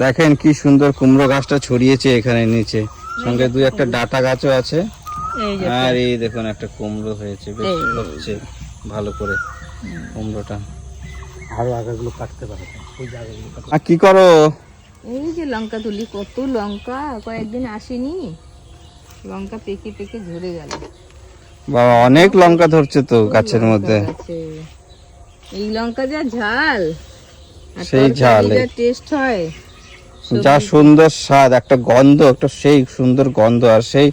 দেখেন কি সুন্দর কুমড়ো গাছটা ছড়িয়েছে এখানে নিচে, সঙ্গে দুই একটা ডাটা গাছও আছে। আর এই দেখুন একটা কুমড়ো হয়েছে, বেশ হচ্ছে ভালো করে কুমড়োটা। আরো আগাগুলো কাটতে পারে। আর কি করো? এই যে লঙ্কা তুলি, কত লঙ্কা, কয়েকদিন আসেনি, লঙ্কা পেকে পেকে ঝরে গেল। বাবা অনেক লঙ্কা ধরছে তো গাছের মধ্যে। এই লঙ্কা যা ঝাল, সেই ঝাল, টেস্ট হয়, যা সুন্দর স্বাদ, একটা গন্ধ, একটা সেই সুন্দর গন্ধ, আর সেই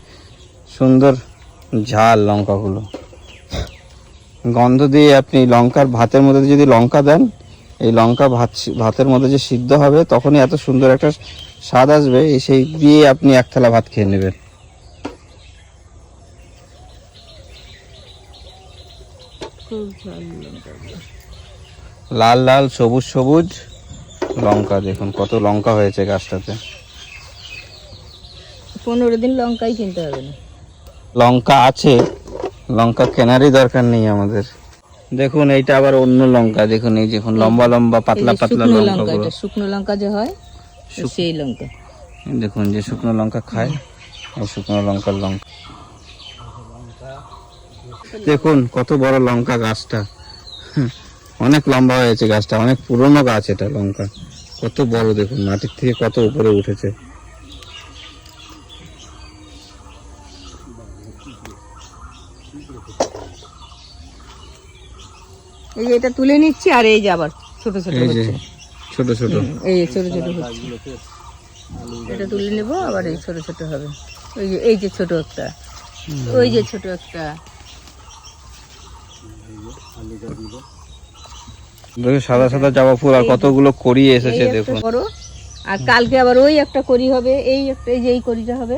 সুন্দর ঝাল লঙ্কাগুলো। গন্ধ দিয়ে আপনি লঙ্কার ভাতের মধ্যে যদি লঙ্কা দেন, এই লঙ্কা ভাতের মধ্যে যে সিদ্ধ হবে তখনই এত সুন্দর একটা স্বাদ আসবে, সেই দিয়ে আপনি এক থালা ভাত খেয়ে নেবেন। লাল লাল সবুজ সবুজ লঙ্কা, দেখুন কত লঙ্কা হয়েছে গাছটাতে। 15 দিন লঙ্কাই কিনতে হবে না, লঙ্কা আছে, লঙ্কা কেনারই দরকার নেই আমাদের। দেখুন এইটা আবার অন্য লঙ্কা, দেখুন এই দেখুন লম্বা লম্বা পাতলা পাতলা লঙ্কা, শুকনো লঙ্কা যে হয় সেই লঙ্কা। দেখুন যে শুকনো লঙ্কা খায়, এই শুকনো লঙ্কার লঙ্কা। দেখুন কত বড় লঙ্কা গাছটা, অনেক লম্বা হয়েছে গাছটা, অনেক পুরনো গাছ এটা। লঙ্কা কত বড়, দেখুন মাটির থেকে কত উপরে উঠেছে। এই যে এটা তুলে নিচ্ছি, আর এই যে আবার ছোট ছোট হচ্ছে, ছোট ছোট, এই যে ছোট ছোট হচ্ছে, এটা তুলে নেব, আবার এই ছোট ছোট হবে। এই যে ছোট একটা, ওই যে ছোট একটা, সাদা সাদা জবা ফুল, আর কতগুলো কড়ি এসেছে দেখুন। আর কালকে আবার ওই একটা কড়ি হবে, এই একটা, এই যে এই কড়িটা হবে,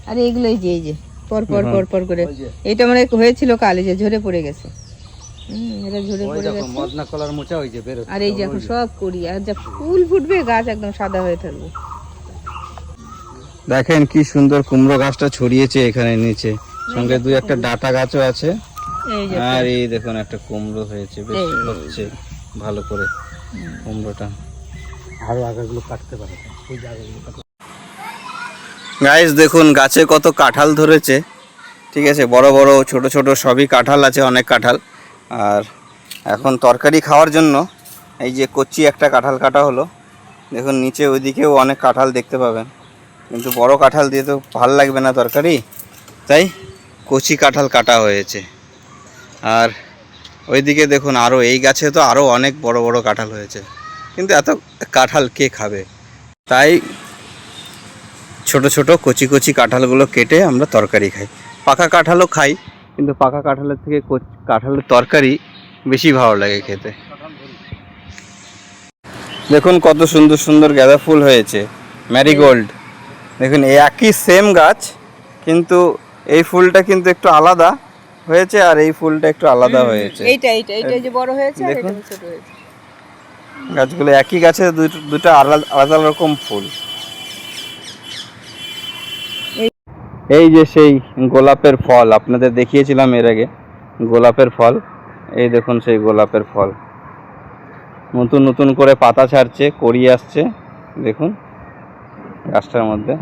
আর এইগুলো এই যে পর পর পর পর করে, এটা মানে হয়েছিল কাল, যে ঝরে পড়ে গেছে। এটা ঝরে পড়ে গেছে, মদনা কলার মোচা হয়েছে বের হচ্ছে। আর এই যে এখন সব কড়ি, আর যা ফুল ফুটবে গাছ একদম সাদা হয়ে থাকবে। দেখেন কি সুন্দর কুমড়ো গাছটা ছড়িয়েছে এখানে নিচে, সঙ্গে দুই একটা ডাটা গাছও আছে। আর এই দেখুন একটা কুমড়ো হয়েছে, বেশ হচ্ছে ভালো করে কুমড়োটা। আরো আগাগুলো কাটতে পারে। গাইস দেখুন গাছে কত কাঁঠাল ধরেছে, ঠিক আছে, বড় বড় ছোট ছোট সবই কাঁঠাল আছে, অনেক কাঁঠাল। আর এখন তরকারি খাওয়ার জন্য এই যে কচি একটা কাঁঠাল কাটা হলো। দেখুন নিচে ওইদিকেও অনেক কাঁঠাল দেখতে পাবেন, কিন্তু বড় কাঁঠাল দিয়ে তো ভালো লাগবে না তরকারি, তাই কচি কাঁঠাল কাটা হয়েছে। আর ওইদিকে দেখুন আরও, এই গাছে তো আরও অনেক বড় বড় কাঁঠাল হয়েছে, কিন্তু এত কাঁঠাল কে খাবে, তাই ছোট ছোট কচি কচি কাঁঠালগুলো কেটে আমরা তরকারি খাই। পাকা কাঁঠালও খাই, কিন্তু পাকা কাঁঠালের থেকে কাঁঠালের তরকারি বেশি ভালো লাগে খেতে। দেখুন কত সুন্দর সুন্দর গাঁদা ফুল হয়েছে, ম্যারিগোল্ড। দেখুন একই সেম গাছ, কিন্তু এই ফুলটা কিন্তু একটু আলাদা হয়েছে, আর এই ফুলটা একটু আলাদা হয়েছে। এইটা যে বড় হয়েছে, আর এটা ছোট হয়েছে। গাছগুলো একই গাছে দুটো আলাদা আলাদা রকম ফুল। এই যে সেই গোলাপের ফল আপনাদের দেখিয়েছিলাম এর আগে, গোলাপের ফল, এই দেখুন সেই গোলাপের ফল নতুন নতুন করে পাতা ছাড়ছে, কড়ি আসছে, দেখুন গাছটার মধ্যে।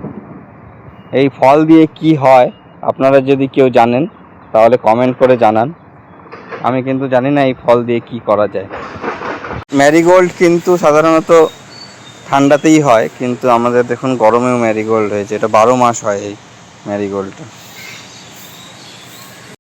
এই ফল দিয়ে কি হয় আপনারা যদি কেউ জানেন তাহলে কমেন্ট করে জানান, আমি কিন্তু জানি না এই ফল দিয়ে কি করা যায়। ম্যারিগোল্ড কিন্তু সাধারণত ঠান্ডাতেই হয়, কিন্তু আমাদের দেখুন গরমেও ম্যারিগোল্ড হয়েছে, এটা 12 মাস হয় এই ম্যারিগোল্ডটা।